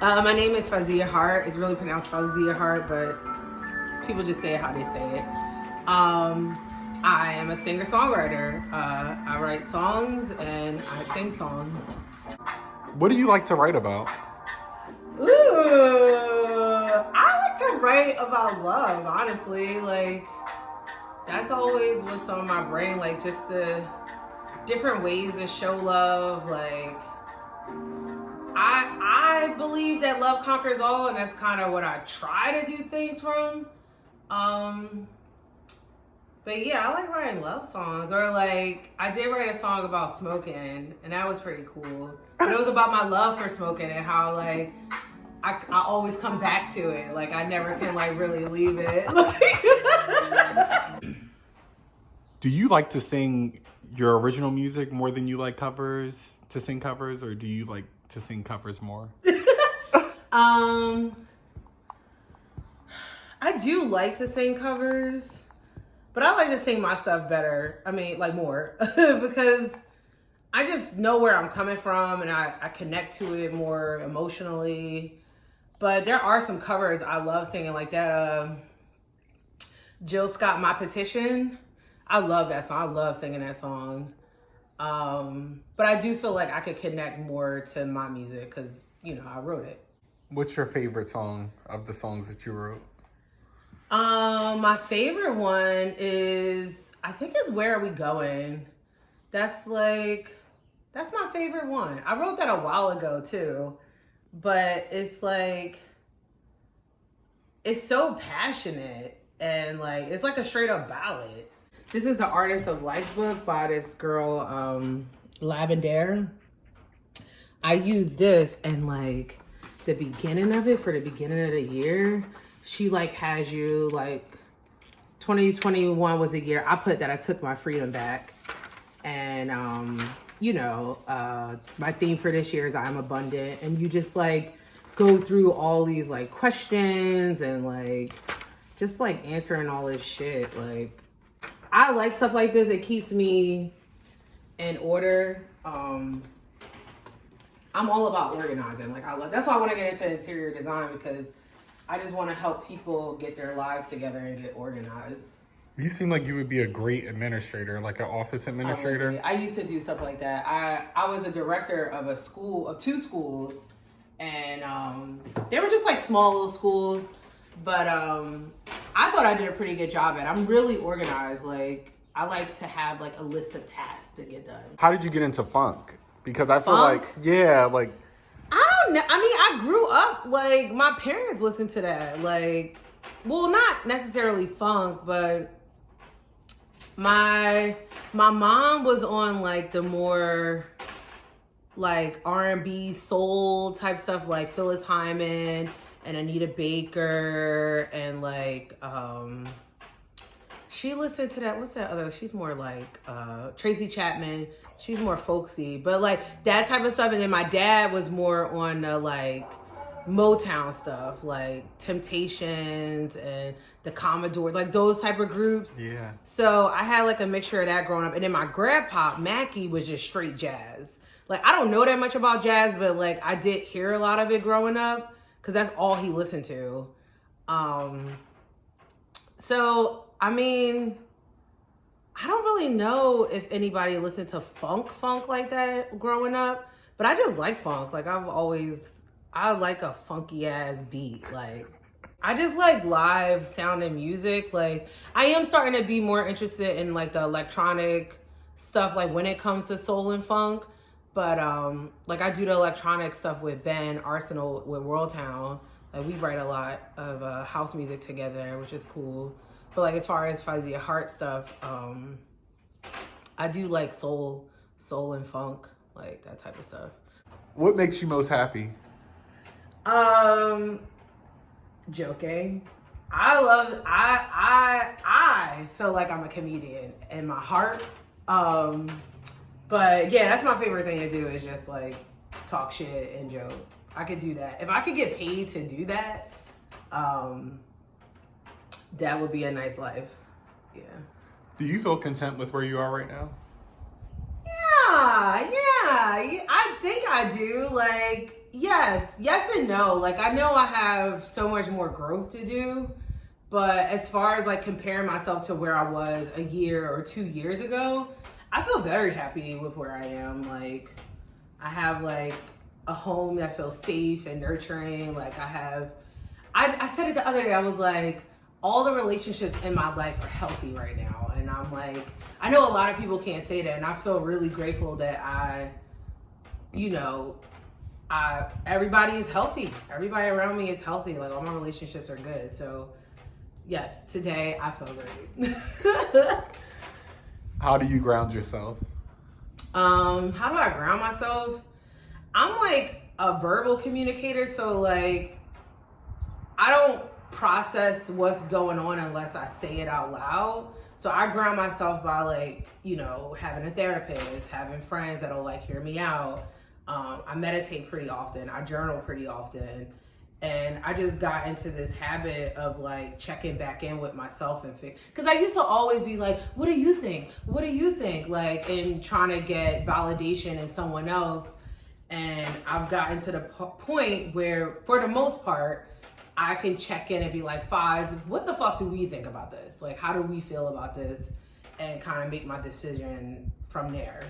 My name is Fawziyya Hart. It's really pronounced Fawziyya Hart, but people just say it how they say it. I am a singer-songwriter. I write songs and I sing songs. What do you like to write about? Ooh, I like to write about love, honestly. Like, that's always what's on my brain, like just the different ways to show love. Like, I believe that love conquers all, and that's kind of what I try to do things from. But yeah, I like writing love songs. Or like, I did write a song about smoking, and that was pretty cool. But it was about my love for smoking and how like I always come back to it. Like, I never can like really leave it. Do you like to sing your original music more than you like to sing covers, or do you like to sing covers more? I do like to sing covers, but I like to sing my stuff better. I mean, like more, because I just know where I'm coming from and I connect to it more emotionally. But there are some covers I love singing, like that Jill Scott, My Petition. I love that song. I love singing that song. But I do feel like I could connect more to my music because, you know, I wrote it. What's your favorite song of the songs that you wrote? My favorite one is, I think it's Where Are We Going? That's my favorite one. I wrote that a while ago too, but it's like, it's so passionate and like, it's like a straight up ballad. This is the Artist of Life book by this girl, Lavender. I used this and like the beginning of it for the beginning of the year, she like has you like 2021 was a year I put that I took my freedom back. And, you know, my theme for this year is I'm abundant. And you just like go through all these like questions and like, just like answering all this shit. Like, I like stuff like this. It keeps me in order. I'm all about organizing. Like, that's why I want to get into interior design, because I just want to help people get their lives together and get organized. You seem like you would be a great administrator, like an office administrator. I used to do stuff like that. I was a director of two schools, and they were just like small little schools, but I thought I did a pretty good job at it. I'm really organized. Like, I like to have like a list of tasks to get done. How did you get into funk? Because I feel like, yeah, like, I don't know. I mean, I grew up, like, my parents listened to that. Like, well, not necessarily funk, but my mom was on, like, the more, like, R&B, soul type stuff, like Phyllis Hyman and Anita Baker, and, like, she listened to that, what's that other, she's more like Tracy Chapman. She's more folksy, but like that type of stuff. And then my dad was more on the like Motown stuff, like Temptations and the Commodores, like those type of groups. Yeah. So I had like a mixture of that growing up. And then my grandpa, Mackie, was just straight jazz. Like, I don't know that much about jazz, but like I did hear a lot of it growing up because that's all he listened to. So, I mean, I don't really know if anybody listened to funk like that growing up, but I just like funk. Like, I like a funky ass beat. Like, I just like live sounding music. Like, I am starting to be more interested in like the electronic stuff, like when it comes to soul and funk. But like, I do the electronic stuff with Ben Arsenal with World Town. Like, we write a lot of house music together, which is cool. But like, as far as Fawziyya Hart stuff, I do like soul and funk, like that type of stuff. what makes you most happy? Joking. I feel like I'm a comedian in my heart. But yeah, that's my favorite thing to do, is just like talk shit and joke. I could do that. If I could get paid to do that, that would be a nice life. Yeah. Do you feel content with where you are right now? Yeah, I think I do. Like, yes and no. Like, I know I have so much more growth to do, but as far as like comparing myself to where I was a year or 2 years ago, I feel very happy with where I am. Like, I have like a home that feels safe and nurturing. Like, I said it the other day, I was like, all the relationships in my life are healthy right now. And I'm like, I know a lot of people can't say that, and I feel really grateful that everybody is healthy. Everybody around me is healthy. Like, all my relationships are good. So yes, today I feel great. How do you ground yourself? How do I ground myself? I'm like a verbal communicator, so like I don't process what's going on unless I say it out loud. So I ground myself by like, having a therapist, having friends that'll like hear me out. I meditate pretty often. I journal pretty often. And I just got into this habit of like checking back in with myself because I used to always be like, what do you think? What do you think? Like, and trying to get validation in someone else. And I've gotten to the point where, for the most part, I can check in and be like, Fives, what the fuck do we think about this? Like, how do we feel about this? And kind of make my decision from there.